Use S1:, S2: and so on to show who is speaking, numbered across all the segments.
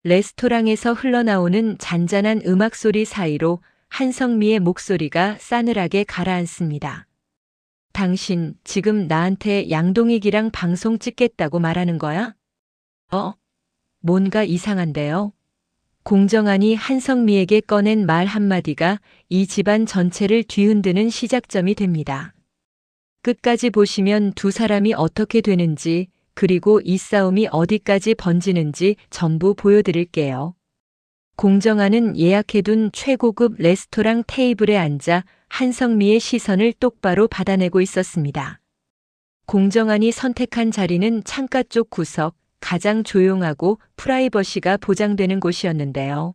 S1: 레스토랑에서 흘러나오는 잔잔한 음악 소리 사이로 한성미의 목소리가 싸늘하게 가라앉습니다. 당신 지금 나한테 양동익이랑 방송 찍겠다고 말하는 거야? 뭔가 이상한데요? 공정한이 한성미에게 꺼낸 말 한마디가 이 집안 전체를 뒤흔드는 시작점이 됩니다. 끝까지 보시면 두 사람이 어떻게 되는지, 그리고 이 싸움이 어디까지 번지는지 전부 보여드릴게요. 공정한은 예약해둔 최고급 레스토랑 테이블에 앉아 한성미의 시선을 똑바로 받아내고 있었습니다. 공정한이 선택한 자리는 창가 쪽 구석, 가장 조용하고 프라이버시가 보장되는 곳이었는데요.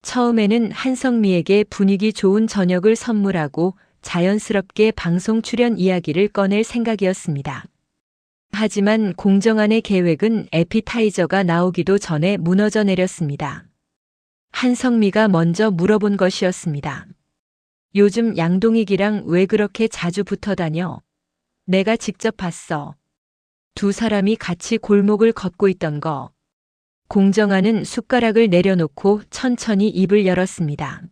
S1: 처음에는 한성미에게 분위기 좋은 저녁을 선물하고 자연스럽게 방송 출연 이야기를 꺼낼 생각이었습니다. 하지만 공정한의 계획은 에피타이저가 나오기도 전에 무너져 내렸습니다. 한성미가 먼저 물어본 것이었습니다. 요즘 양동익이랑 왜 그렇게 자주 붙어 다녀? 내가 직접 봤어. 두 사람이 같이 골목을 걷고 있던 거. 공정한은 숟가락을 내려놓고 천천히 입을 열었습니다.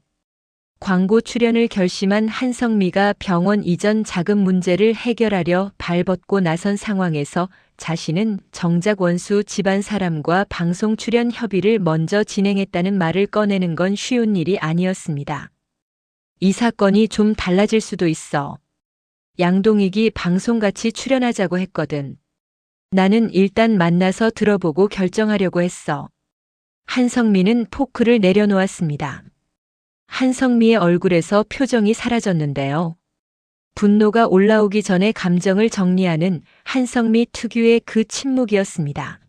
S1: 광고 출연을 결심한 한성미가 병원 이전 자금 문제를 해결하려 발벗고 나선 상황에서 자신은 정작 원수 집안 사람과 방송 출연 협의를 먼저 진행했다는 말을 꺼내는 건 쉬운 일이 아니었습니다. 이 사건이 좀 달라질 수도 있어. 양동익이 방송같이 출연하자고 했거든. 나는 일단 만나서 들어보고 결정하려고 했어. 한성미는 포크를 내려놓았습니다. 한성미의 얼굴에서 표정이 사라졌는데요. 분노가 올라오기 전에 감정을 정리하는 한성미 특유의 그 침묵이었습니다.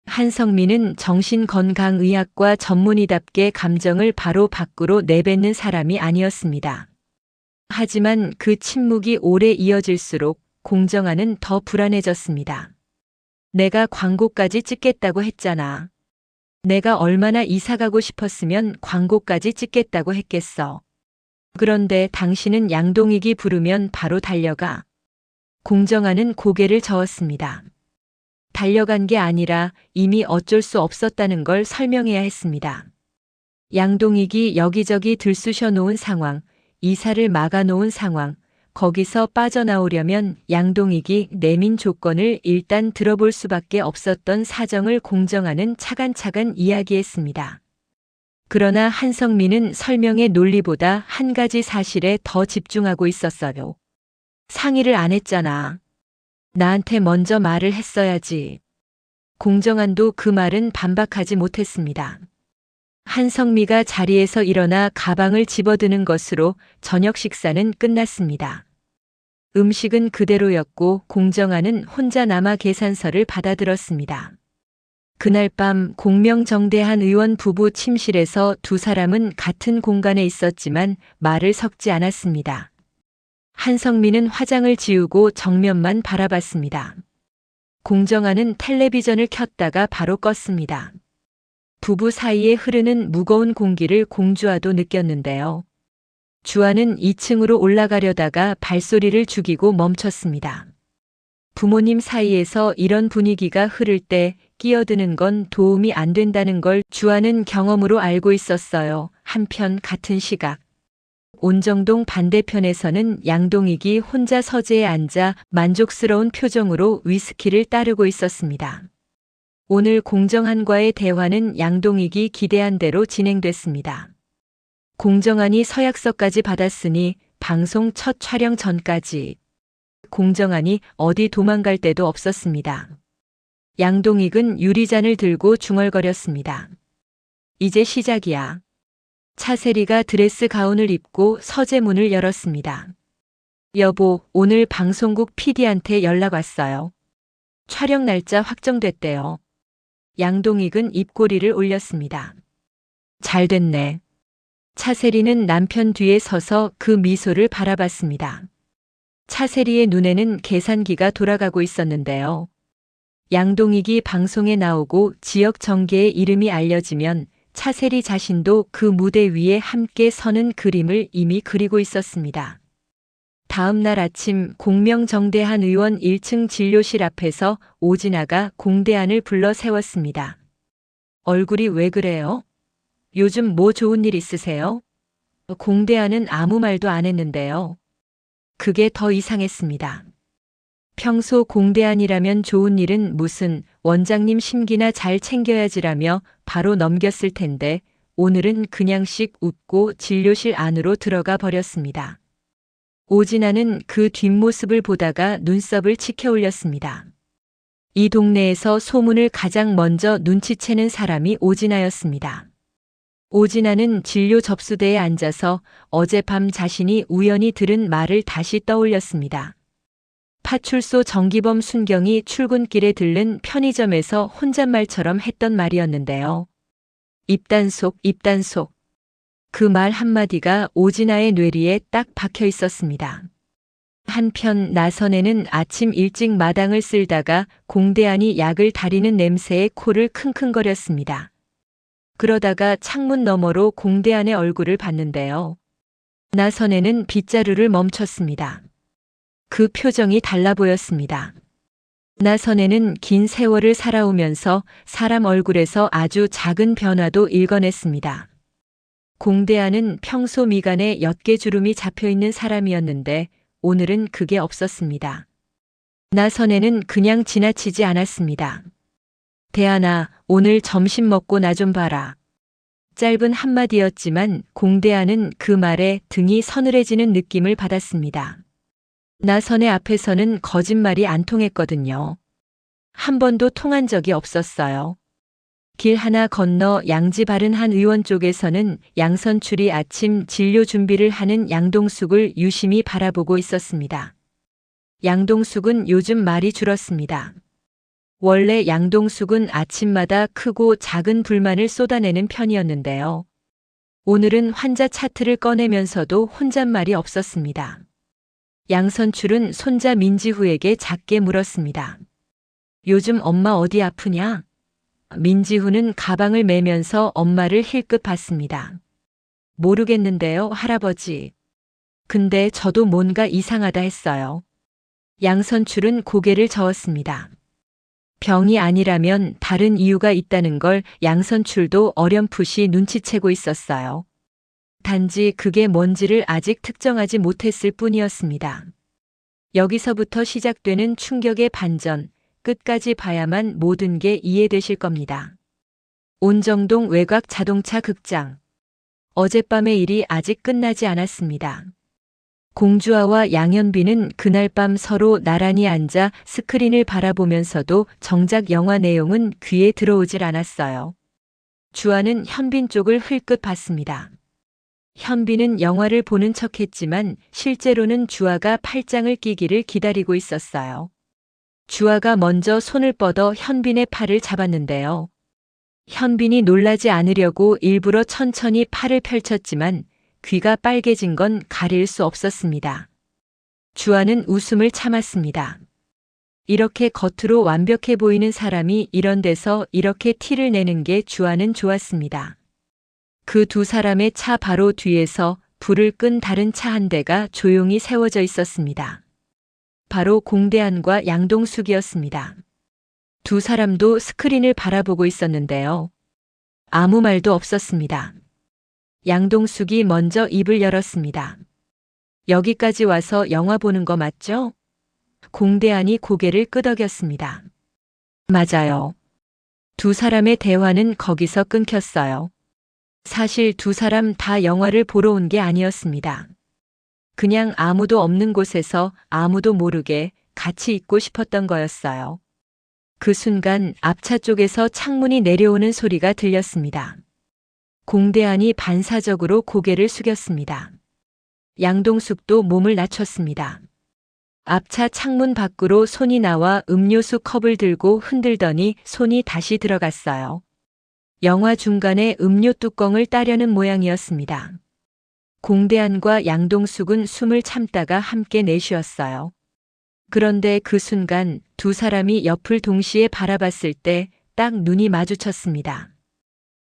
S1: 한성미는 정신건강의학과 전문의답게 감정을 바로 밖으로 내뱉는 사람이 아니었습니다. 하지만 그 침묵이 오래 이어질수록 공정한은 더 불안해졌습니다. 내가 광고까지 찍겠다고 했잖아. 내가 얼마나 이사가고 싶었으면 광고까지 찍겠다고 했겠어. 그런데 당신은 양동익이 부르면 바로 달려가. 공정한은 고개를 저었습니다. 달려간 게 아니라 이미 어쩔 수 없었다는 걸 설명해야 했습니다. 양동익이 여기저기 들쑤셔 놓은 상황, 이사를 막아 놓은 상황, 거기서 빠져나오려면 양동익이 내민 조건을 일단 들어볼 수밖에 없었던 사정을 공정한은 차근차근 이야기했습니다. 그러나 한성미는 설명의 논리보다 한 가지 사실에 더 집중하고 있었어요. 상의를 안 했잖아. 나한테 먼저 말을 했어야지. 공정한도 그 말은 반박하지 못했습니다. 한성미가 자리에서 일어나 가방을 집어드는 것으로 저녁 식사는 끝났습니다. 음식은 그대로였고 공정한은 혼자 남아 계산서를 받아들었습니다. 그날 밤 공명정대한 의원 부부 침실에서 두 사람은 같은 공간에 있었지만 말을 섞지 않았습니다. 한성미는 화장을 지우고 정면만 바라봤습니다. 공정한은 텔레비전을 켰다가 바로 껐습니다. 부부 사이에 흐르는 무거운 공기를 공주와도 느꼈는데요. 주아는 2층으로 올라가려다가 발소리를 죽이고 멈췄습니다. 부모님 사이에서 이런 분위기가 흐를 때 끼어드는 건 도움이 안 된다는 걸 주아는 경험으로 알고 있었어요. 한편 같은 시각. 온정동 반대편에서는 양동익이 혼자 서재에 앉아 만족스러운 표정으로 위스키를 따르고 있었습니다. 오늘 공정한과의 대화는 양동익이 기대한 대로 진행됐습니다. 공정한이 서약서까지 받았으니 방송 첫 촬영 전까지 공정한이 어디 도망갈 데도 없었습니다. 양동익은 유리잔을 들고 중얼거렸습니다. 이제 시작이야. 차세리가 드레스 가운을 입고 서재 문을 열었습니다. 여보, 오늘 방송국 PD한테 연락 왔어요. 촬영 날짜 확정됐대요. 양동익은 입꼬리를 올렸습니다. 잘 됐네. 차세리는 남편 뒤에 서서 그 미소를 바라봤습니다. 차세리의 눈에는 계산기가 돌아가고 있었는데요. 양동익이 방송에 나오고 지역 정계의 이름이 알려지면 차세리 자신도 그 무대 위에 함께 서는 그림을 이미 그리고 있었습니다. 다음 날 아침 공명정대한 의원 1층 진료실 앞에서 오진아가 공대안을 불러 세웠습니다. 얼굴이 왜 그래요? 요즘 뭐 좋은 일 있으세요? 공대하는 아무 말도 안 했는데요. 그게 더 이상했습니다. 평소 공대안이라면 좋은 일은 무슨 원장님 심기나 잘 챙겨야지라며 바로 넘겼을 텐데 오늘은 그냥씩 웃고 진료실 안으로 들어가 버렸습니다. 오진아는 그 뒷모습을 보다가 눈썹을 치켜 올렸습니다. 이 동네에서 소문을 가장 먼저 눈치채는 사람이 오진아였습니다. 오진아는 진료 접수대에 앉아서 어젯밤 자신이 우연히 들은 말을 다시 떠올렸습니다. 파출소 정기범 순경이 출근길에 들른 편의점에서 혼잣말처럼 했던 말이었는데요. 입단속, 입단속. 그 말 한마디가 오진아의 뇌리에 딱 박혀 있었습니다. 한편 나선에는 아침 일찍 마당을 쓸다가 공대안이 약을 다리는 냄새에 코를 킁킁거렸습니다. 그러다가 창문 너머로 공대안의 얼굴을 봤는데요. 나선에는 빗자루를 멈췄습니다. 그 표정이 달라 보였습니다. 나선에는 긴 세월을 살아오면서 사람 얼굴에서 아주 작은 변화도 읽어냈습니다. 공대안은 평소 미간에 옅게 주름이 잡혀있는 사람이었는데 오늘은 그게 없었습니다. 나선에는 그냥 지나치지 않았습니다. 대안아, 오늘 점심 먹고 나 좀 봐라. 짧은 한마디였지만 공대안은 그 말에 등이 서늘해지는 느낌을 받았습니다. 나선의 앞에서는 거짓말이 안 통했거든요. 한 번도 통한 적이 없었어요. 길 하나 건너 양지 바른 한 의원 쪽에서는 양선출이 아침 진료 준비를 하는 양동숙을 유심히 바라보고 있었습니다. 양동숙은 요즘 말이 줄었습니다. 원래 양동숙은 아침마다 크고 작은 불만을 쏟아내는 편이었는데요. 오늘은 환자 차트를 꺼내면서도 혼잣말이 없었습니다. 양선출은 손자 민지후에게 작게 물었습니다. 요즘 엄마 어디 아프냐? 민지후는 가방을 매면서 엄마를 힐끗 봤습니다. 모르겠는데요, 할아버지. 근데 저도 뭔가 이상하다 했어요. 양선출은 고개를 저었습니다. 병이 아니라면 다른 이유가 있다는 걸 양선출도 어렴풋이 눈치채고 있었어요. 단지 그게 뭔지를 아직 특정하지 못했을 뿐이었습니다. 여기서부터 시작되는 충격의 반전, 끝까지 봐야만 모든 게 이해되실 겁니다. 온정동 외곽 자동차 극장. 어젯밤의 일이 아직 끝나지 않았습니다. 공주아와 양현빈은 그날 밤 서로 나란히 앉아 스크린을 바라보면서도 정작 영화 내용은 귀에 들어오질 않았어요. 주아는 현빈 쪽을 흘끗 봤습니다. 현빈은 영화를 보는 척했지만 실제로는 주아가 팔짱을 끼기를 기다리고 있었어요. 주아가 먼저 손을 뻗어 현빈의 팔을 잡았는데요. 현빈이 놀라지 않으려고 일부러 천천히 팔을 펼쳤지만 귀가 빨개진 건 가릴 수 없었습니다. 주아는 웃음을 참았습니다. 이렇게 겉으로 완벽해 보이는 사람이 이런 데서 이렇게 티를 내는 게 주아는 좋았습니다. 그 두 사람의 차 바로 뒤에서 불을 끈 다른 차 한 대가 조용히 세워져 있었습니다. 바로 공대안과 양동숙이었습니다. 두 사람도 스크린을 바라보고 있었는데요. 아무 말도 없었습니다. 양동숙이 먼저 입을 열었습니다. 여기까지 와서 영화 보는 거 맞죠? 공대안이 고개를 끄덕였습니다. 맞아요. 두 사람의 대화는 거기서 끊겼어요. 사실 두 사람 다 영화를 보러 온 게 아니었습니다. 그냥 아무도 없는 곳에서 아무도 모르게 같이 있고 싶었던 거였어요. 그 순간 앞차 쪽에서 창문이 내려오는 소리가 들렸습니다. 공대안이 반사적으로 고개를 숙였습니다. 양동숙도 몸을 낮췄습니다. 앞차 창문 밖으로 손이 나와 음료수 컵을 들고 흔들더니 손이 다시 들어갔어요. 영화 중간에 음료 뚜껑을 따려는 모양이었습니다. 공대안과 양동숙은 숨을 참다가 함께 내쉬었어요. 그런데 그 순간 두 사람이 옆을 동시에 바라봤을 때 딱 눈이 마주쳤습니다.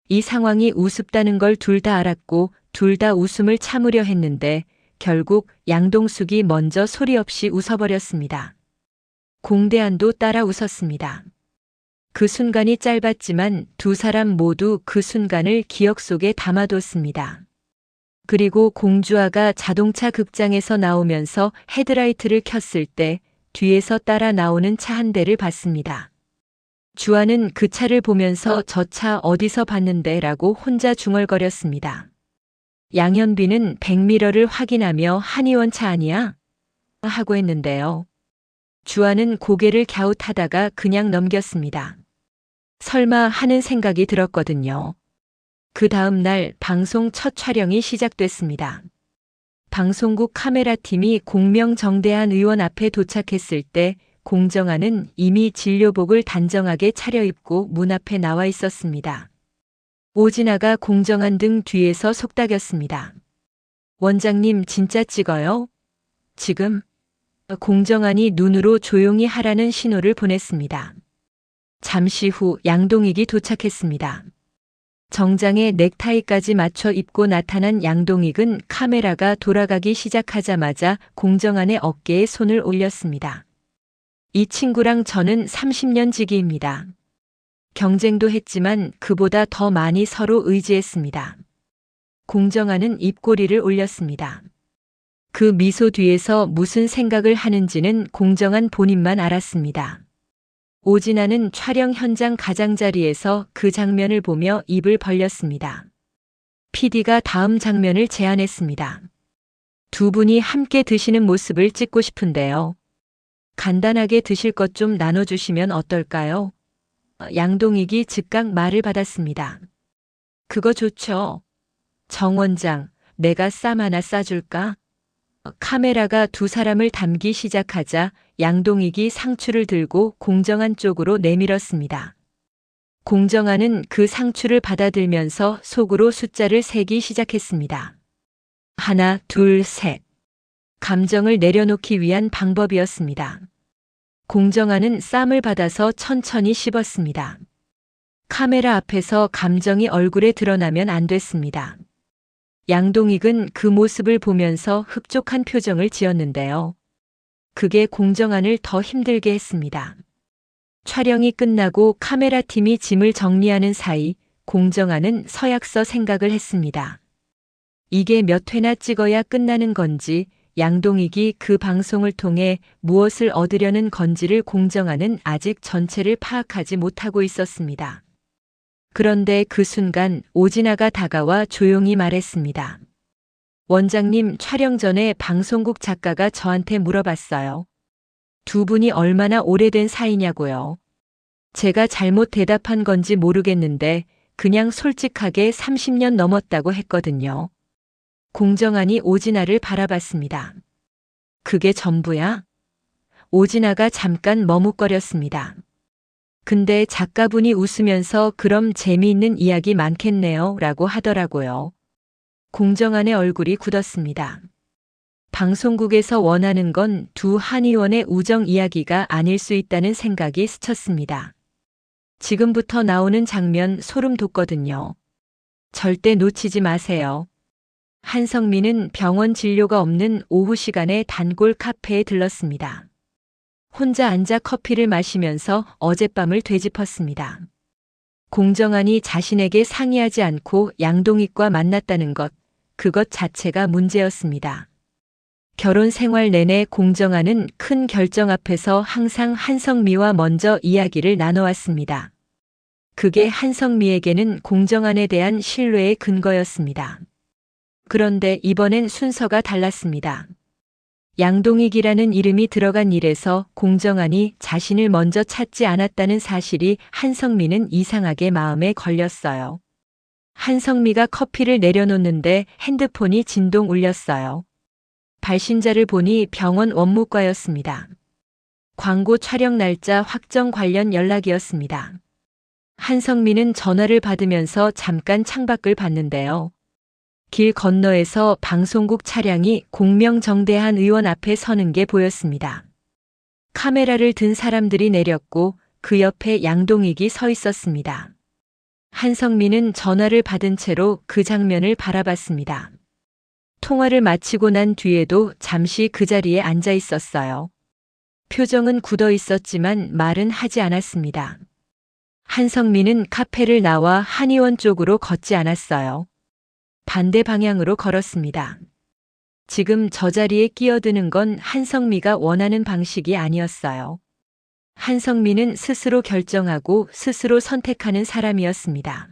S1: 이 상황이 우습다는 걸 둘 다 알았고 둘 다 웃음을 참으려 했는데 결국 양동숙이 먼저 소리 없이 웃어버렸습니다. 공대안도 따라 웃었습니다. 그 순간이 짧았지만 두 사람 모두 그 순간을 기억 속에 담아뒀습니다. 그리고 공주아가 자동차 극장에서 나오면서 헤드라이트를 켰을 때 뒤에서 따라 나오는 차 한 대를 봤습니다. 주아는 그 차를 보면서 저 차 어디서 봤는데 라고 혼자 중얼거렸습니다. 양현빈은 백미러를 확인하며 한의원 차 아니야? 하고 했는데요. 주아는 고개를 갸웃하다가 그냥 넘겼습니다. 설마 하는 생각이 들었거든요. 그 다음 날 방송 첫 촬영이 시작됐습니다. 방송국 카메라팀이 공명정대한 의원 앞에 도착했을 때 공정아는 이미 진료복을 단정하게 차려입고 문 앞에 나와 있었습니다. 오진아가 공정한 등 뒤에서 속닥였습니다. 원장님 진짜 찍어요? 지금? 공정한이 눈으로 조용히 하라는 신호를 보냈습니다. 잠시 후 양동익이 도착했습니다. 정장에 넥타이까지 맞춰 입고 나타난 양동익은 카메라가 돌아가기 시작하자마자 공정한의 어깨에 손을 올렸습니다. 이 친구랑 저는 30년 지기입니다. 경쟁도 했지만 그보다 더 많이 서로 의지했습니다. 공정한은 입꼬리를 올렸습니다. 그 미소 뒤에서 무슨 생각을 하는지는 공정한 본인만 알았습니다. 오진아는 촬영 현장 가장자리에서 그 장면을 보며 입을 벌렸습니다. PD가 다음 장면을 제안했습니다. 두 분이 함께 드시는 모습을 찍고 싶은데요. 간단하게 드실 것 좀 나눠주시면 어떨까요? 양동익이 즉각 말을 받았습니다. 그거 좋죠. 정 원장, 내가 쌈 하나 싸줄까? 카메라가 두 사람을 담기 시작하자 양동익이 상추를 들고 공정한 쪽으로 내밀었습니다. 공정한은 그 상추를 받아들면서 속으로 숫자를 세기 시작했습니다. 하나, 둘, 셋. 감정을 내려놓기 위한 방법이었습니다. 공정한은 쌈을 받아서 천천히 씹었습니다. 카메라 앞에서 감정이 얼굴에 드러나면 안 됐습니다. 양동익은 그 모습을 보면서 흡족한 표정을 지었는데요. 그게 공정한을 더 힘들게 했습니다. 촬영이 끝나고 카메라팀이 짐을 정리하는 사이 공정한은 서약서 생각을 했습니다. 이게 몇 회나 찍어야 끝나는 건지 양동익이 그 방송을 통해 무엇을 얻으려는 건지를 공정한은 아직 전체를 파악하지 못하고 있었습니다. 그런데 그 순간 오진아가 다가와 조용히 말했습니다. 원장님, 촬영 전에 방송국 작가가 저한테 물어봤어요. 두 분이 얼마나 오래된 사이냐고요. 제가 잘못 대답한 건지 모르겠는데 그냥 솔직하게 30년 넘었다고 했거든요. 공정한이 오진아를 바라봤습니다. 그게 전부야? 오진아가 잠깐 머뭇거렸습니다. 근데 작가분이 웃으면서 그럼 재미있는 이야기 많겠네요 라고 하더라고요. 공정한의 얼굴이 굳었습니다. 방송국에서 원하는 건 두 한의원의 우정 이야기가 아닐 수 있다는 생각이 스쳤습니다. 지금부터 나오는 장면 소름 돋거든요. 절대 놓치지 마세요. 한성민은 병원 진료가 없는 오후 시간에 단골 카페에 들렀습니다. 혼자 앉아 커피를 마시면서 어젯밤을 되짚었습니다. 공정한이 자신에게 상의하지 않고 양동익과 만났다는 것, 그것 자체가 문제였습니다. 결혼 생활 내내 공정한은 큰 결정 앞에서 항상 한성미와 먼저 이야기를 나눠왔습니다. 그게 한성미에게는 공정한에 대한 신뢰의 근거였습니다. 그런데 이번엔 순서가 달랐습니다. 양동익이라는 이름이 들어간 일에서 공정한이 자신을 먼저 찾지 않았다는 사실이 한성미는 이상하게 마음에 걸렸어요. 한성미가 커피를 내려놓는데 핸드폰이 진동 울렸어요. 발신자를 보니 병원 원무과였습니다. 광고 촬영 날짜 확정 관련 연락이었습니다. 한성미는 전화를 받으면서 잠깐 창밖을 봤는데요. 길 건너에서 방송국 차량이 공명정대한 의원 앞에 서는 게 보였습니다. 카메라를 든 사람들이 내렸고 그 옆에 양동익이 서 있었습니다. 한성민은 전화를 받은 채로 그 장면을 바라봤습니다. 통화를 마치고 난 뒤에도 잠시 그 자리에 앉아 있었어요. 표정은 굳어 있었지만 말은 하지 않았습니다. 한성민은 카페를 나와 한의원 쪽으로 걷지 않았어요. 반대 방향으로 걸었습니다. 지금 저 자리에 끼어드는 건 한성미가 원하는 방식이 아니었어요. 한성미는 스스로 결정하고 스스로 선택하는 사람이었습니다.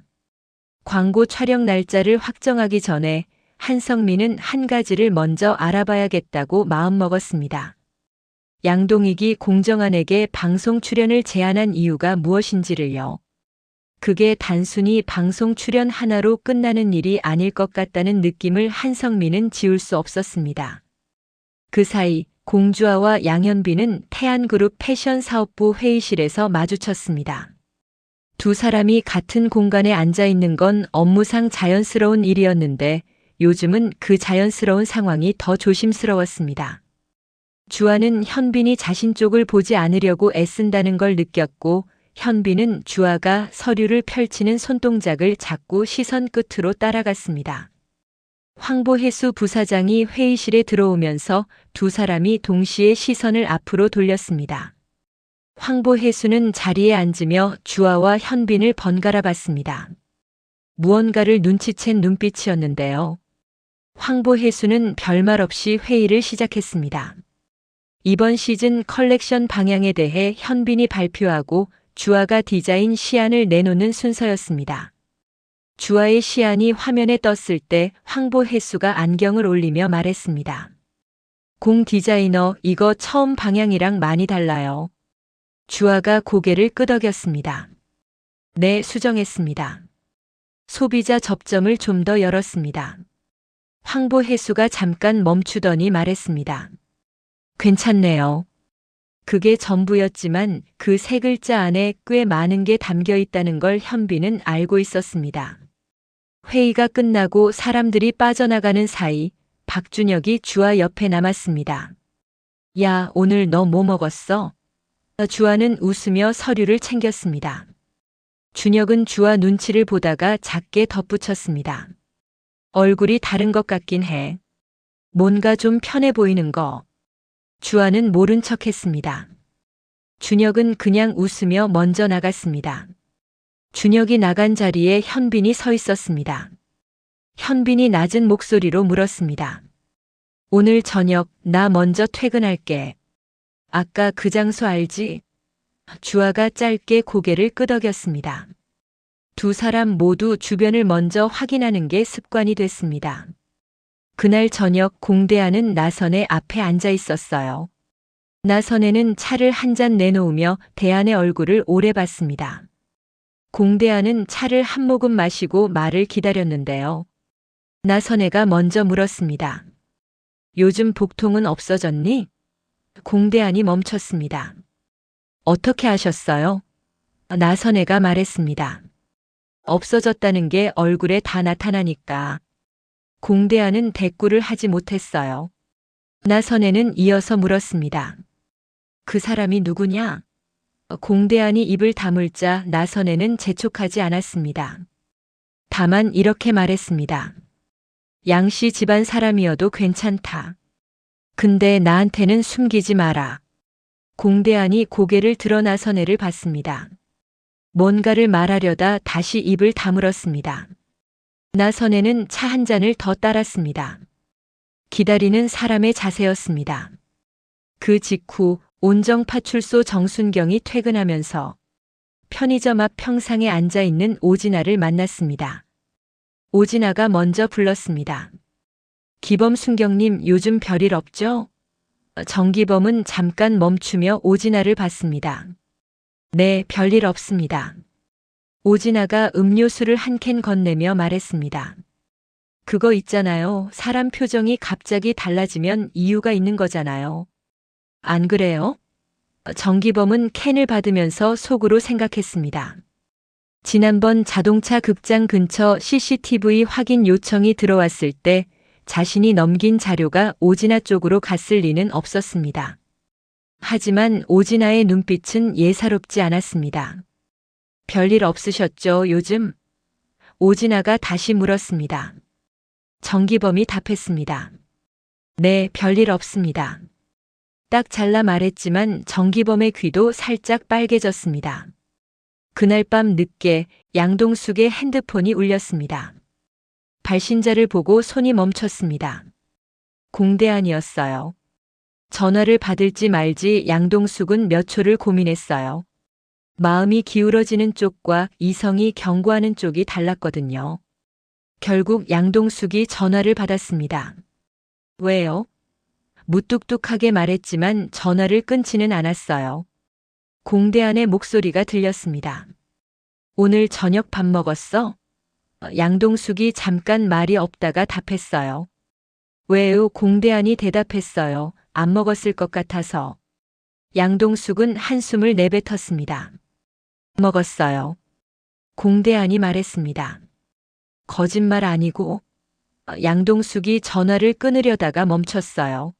S1: 광고 촬영 날짜를 확정하기 전에 한성미는 한 가지를 먼저 알아봐야겠다고 마음먹었습니다. 양동익이 공정한에게 방송 출연을 제안한 이유가 무엇인지를요. 그게 단순히 방송 출연 하나로 끝나는 일이 아닐 것 같다는 느낌을 한성민은 지울 수 없었습니다. 그 사이 공주아와 양현빈은 태안그룹 패션 사업부 회의실에서 마주쳤습니다. 두 사람이 같은 공간에 앉아 있는 건 업무상 자연스러운 일이었는데 요즘은 그 자연스러운 상황이 더 조심스러웠습니다. 주아는 현빈이 자신 쪽을 보지 않으려고 애쓴다는 걸 느꼈고 현빈은 주아가 서류를 펼치는 손동작을 자꾸 시선 끝으로 따라갔습니다. 황보혜수 부사장이 회의실에 들어오면서 두 사람이 동시에 시선을 앞으로 돌렸습니다. 황보혜수는 자리에 앉으며 주아와 현빈을 번갈아 봤습니다. 무언가를 눈치챈 눈빛이었는데요. 황보혜수는 별말 없이 회의를 시작했습니다. 이번 시즌 컬렉션 방향에 대해 현빈이 발표하고 주아가 디자인 시안을 내놓는 순서였습니다. 주아의 시안이 화면에 떴을 때 황보혜수가 안경을 올리며 말했습니다. 공 디자이너, 이거 처음 방향이랑 많이 달라요. 주아가 고개를 끄덕였습니다. 네, 수정했습니다. 소비자 접점을 좀 더 열었습니다. 황보혜수가 잠깐 멈추더니 말했습니다. 괜찮네요. 그게 전부였지만 그 세 글자 안에 꽤 많은 게 담겨 있다는 걸 현빈은 알고 있었습니다. 회의가 끝나고 사람들이 빠져나가는 사이 박준혁이 주아 옆에 남았습니다. 야, 오늘 너 뭐 먹었어? 주아는 웃으며 서류를 챙겼습니다. 준혁은 주아 눈치를 보다가 작게 덧붙였습니다. 얼굴이 다른 것 같긴 해. 뭔가 좀 편해 보이는 거. 주아는 모른 척 했습니다. 준혁은 그냥 웃으며 먼저 나갔습니다. 준혁이 나간 자리에 현빈이 서 있었습니다. 현빈이 낮은 목소리로 물었습니다. 오늘 저녁 나 먼저 퇴근할게. 아까 그 장소 알지? 주아가 짧게 고개를 끄덕였습니다. 두 사람 모두 주변을 먼저 확인하는 게 습관이 됐습니다. 그날 저녁 공대하는 나선의 앞에 앉아 있었어요. 나선에는 차를 한 잔 내놓으며 대안의 얼굴을 오래 봤습니다. 공대하는 차를 한 모금 마시고 말을 기다렸는데요. 나선애가 먼저 물었습니다. 요즘 복통은 없어졌니? 공대한이 멈췄습니다. 어떻게 아셨어요? 나선애가 말했습니다. 없어졌다는 게 얼굴에 다 나타나니까. 공대한은 대꾸를 하지 못했어요. 나선애는 이어서 물었습니다. 그 사람이 누구냐? 공대한이 입을 다물자 나선애는 재촉하지 않았습니다. 다만 이렇게 말했습니다. 양씨 집안 사람이어도 괜찮다. 근데 나한테는 숨기지 마라. 공대한이 고개를 들어 나선애를 봤습니다. 뭔가를 말하려다 다시 입을 다물었습니다. 나선애는 차 한 잔을 더 따랐습니다. 기다리는 사람의 자세였습니다. 그 직후 온정파출소 정순경이 퇴근하면서 편의점 앞 평상에 앉아 있는 오진아를 만났습니다. 오진아가 먼저 불렀습니다. 기범 순경님 요즘 별일 없죠? 정기범은 잠깐 멈추며 오진아를 봤습니다. 네, 별일 없습니다. 오진아가 음료수를 한 캔 건네며 말했습니다. 그거 있잖아요. 사람 표정이 갑자기 달라지면 이유가 있는 거잖아요. 안 그래요? 정기범은 캔을 받으면서 속으로 생각했습니다. 지난번 자동차 극장 근처 CCTV 확인 요청이 들어왔을 때 자신이 넘긴 자료가 오진아 쪽으로 갔을 리는 없었습니다. 하지만 오진아의 눈빛은 예사롭지 않았습니다. 별일 없으셨죠, 요즘? 오진아가 다시 물었습니다. 정기범이 답했습니다. 네, 별일 없습니다. 딱 잘라 말했지만 정기범의 귀도 살짝 빨개졌습니다. 그날 밤 늦게 양동숙의 핸드폰이 울렸습니다. 발신자를 보고 손이 멈췄습니다. 공대안이었어요. 전화를 받을지 말지 양동숙은 몇 초를 고민했어요. 마음이 기울어지는 쪽과 이성이 경고하는 쪽이 달랐거든요. 결국 양동숙이 전화를 받았습니다. 왜요? 무뚝뚝하게 말했지만 전화를 끊지는 않았어요. 공대안의 목소리가 들렸습니다. 오늘 저녁 밥 먹었어? 양동숙이 잠깐 말이 없다가 답했어요. 왜요? 공대안이 대답했어요. 안 먹었을 것 같아서. 양동숙은 한숨을 내뱉었습니다. 먹었어요. 공대안이 말했습니다. 거짓말 아니고. 양동숙이 전화를 끊으려다가 멈췄어요.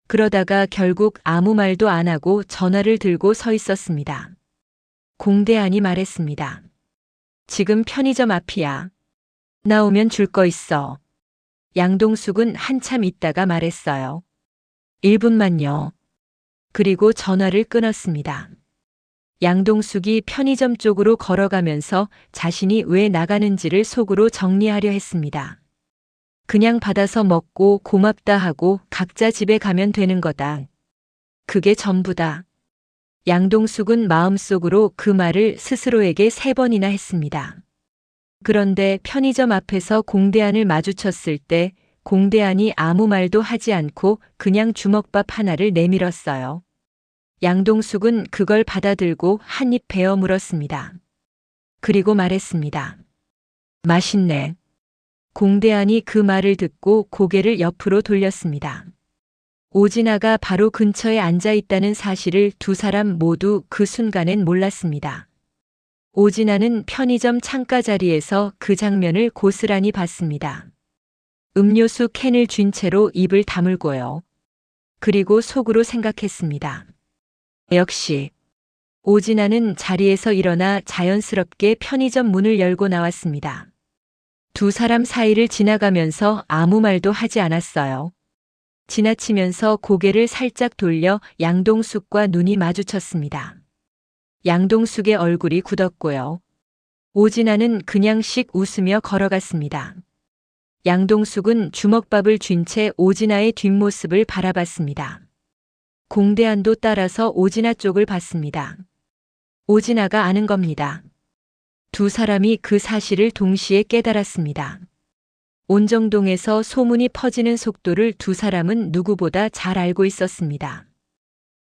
S1: 그러다가 결국 아무 말도 안 하고 전화를 들고 서 있었습니다. 공대안이 말했습니다. 지금 편의점 앞이야. 나오면 줄 거 있어. 양동숙은 한참 있다가 말했어요. 1분만요. 그리고 전화를 끊었습니다. 양동숙이 편의점 쪽으로 걸어가면서 자신이 왜 나가는지를 속으로 정리하려 했습니다. 그냥 받아서 먹고 고맙다 하고 각자 집에 가면 되는 거다. 그게 전부다. 양동숙은 마음속으로 그 말을 스스로에게 3번이나 했습니다. 그런데 편의점 앞에서 공대안을 마주쳤을 때 공대안이 아무 말도 하지 않고 그냥 주먹밥 하나를 내밀었어요. 양동숙은 그걸 받아들고 한 입 베어 물었습니다. 그리고 말했습니다. 맛있네. 공대안이 그 말을 듣고 고개를 옆으로 돌렸습니다. 오진아가 바로 근처에 앉아 있다는 사실을 두 사람 모두 그 순간엔 몰랐습니다. 오진아는 편의점 창가 자리에서 그 장면을 고스란히 봤습니다. 음료수 캔을 쥔 채로 입을 다물고요. 그리고 속으로 생각했습니다. 역시. 오진아는 자리에서 일어나 자연스럽게 편의점 문을 열고 나왔습니다. 두 사람 사이를 지나가면서 아무 말도 하지 않았어요. 지나치면서 고개를 살짝 돌려 양동숙과 눈이 마주쳤습니다. 양동숙의 얼굴이 굳었고요. 오진아는 그냥 씩 웃으며 걸어갔습니다. 양동숙은 주먹밥을 쥔 채 오진아의 뒷모습을 바라봤습니다. 공대안도 따라서 오진아 쪽을 봤습니다. 오진아가 아는 겁니다. 두 사람이 그 사실을 동시에 깨달았습니다. 온정동에서 소문이 퍼지는 속도를 두 사람은 누구보다 잘 알고 있었습니다.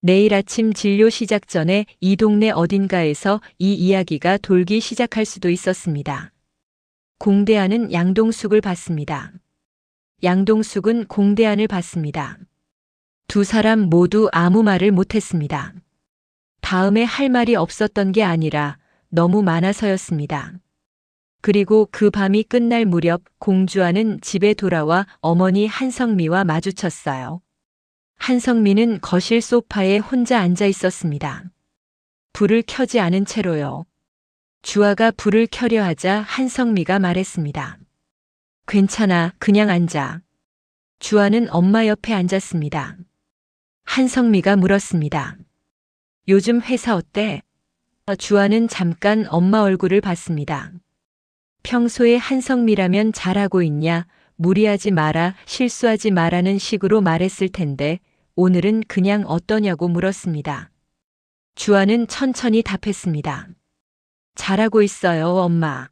S1: 내일 아침 진료 시작 전에 이 동네 어딘가에서 이 이야기가 돌기 시작할 수도 있었습니다. 공대안은 양동숙을 봤습니다. 양동숙은 공대안을 봤습니다. 두 사람 모두 아무 말을 못했습니다. 다음에 할 말이 없었던 게 아니라 너무 많아서였습니다. 그리고 그 밤이 끝날 무렵 공주아는 집에 돌아와 어머니 한성미와 마주쳤어요. 한성미는 거실 소파에 혼자 앉아 있었습니다. 불을 켜지 않은 채로요. 주아가 불을 켜려 하자 한성미가 말했습니다. 괜찮아, 그냥 앉아. 주아는 엄마 옆에 앉았습니다. 한성미가 물었습니다. 요즘 회사 어때? 주아는 잠깐 엄마 얼굴을 봤습니다. 평소에 한성미라면 잘하고 있냐, 무리하지 마라, 실수하지 마라는 식으로 말했을 텐데 오늘은 그냥 어떠냐고 물었습니다. 주아는 천천히 답했습니다. 잘하고 있어요, 엄마.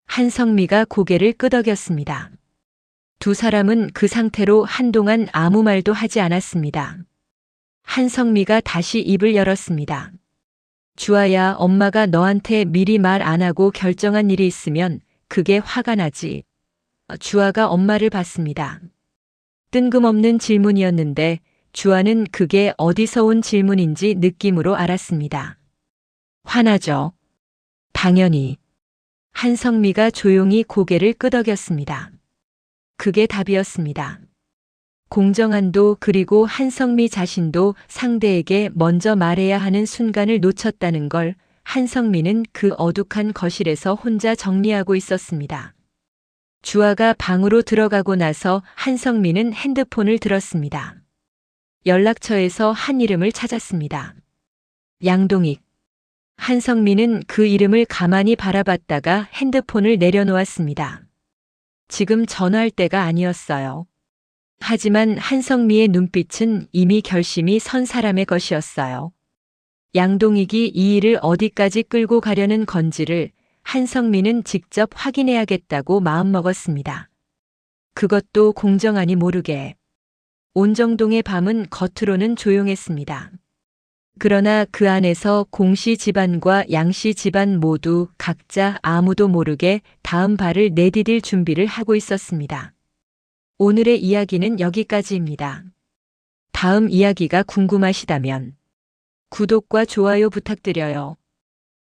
S1: 한성미가 고개를 끄덕였습니다. 두 사람은 그 상태로 한동안 아무 말도 하지 않았습니다. 한성미가 다시 입을 열었습니다. 주아야, 엄마가 너한테 미리 말 안 하고 결정한 일이 있으면 그게 화가 나지. 주아가 엄마를 봤습니다. 뜬금없는 질문이었는데 주아는 그게 어디서 온 질문인지 느낌으로 알았습니다. 화나죠. 당연히. 한성미가 조용히 고개를 끄덕였습니다. 그게 답이었습니다. 공정한도 그리고 한성미 자신도 상대에게 먼저 말해야 하는 순간을 놓쳤다는 걸 한성미는 그 어둑한 거실에서 혼자 정리하고 있었습니다. 주아가 방으로 들어가고 나서 한성미는 핸드폰을 들었습니다. 연락처에서 한 이름을 찾았습니다. 양동익. 한성민은 그 이름을 가만히 바라봤다가 핸드폰을 내려놓았습니다. 지금 전화할 때가 아니었어요. 하지만 한성미의 눈빛은 이미 결심이 선 사람의 것이었어요. 양동익이 이 일을 어디까지 끌고 가려는 건지를 한성민은 직접 확인해야겠다고 마음먹었습니다. 그것도 공정하니 모르게. 온정동의 밤은 겉으로는 조용했습니다. 그러나 그 안에서 공씨 집안과 양씨 집안 모두 각자 아무도 모르게 다음 발을 내디딜 준비를 하고 있었습니다. 오늘의 이야기는 여기까지입니다. 다음 이야기가 궁금하시다면 구독과 좋아요 부탁드려요.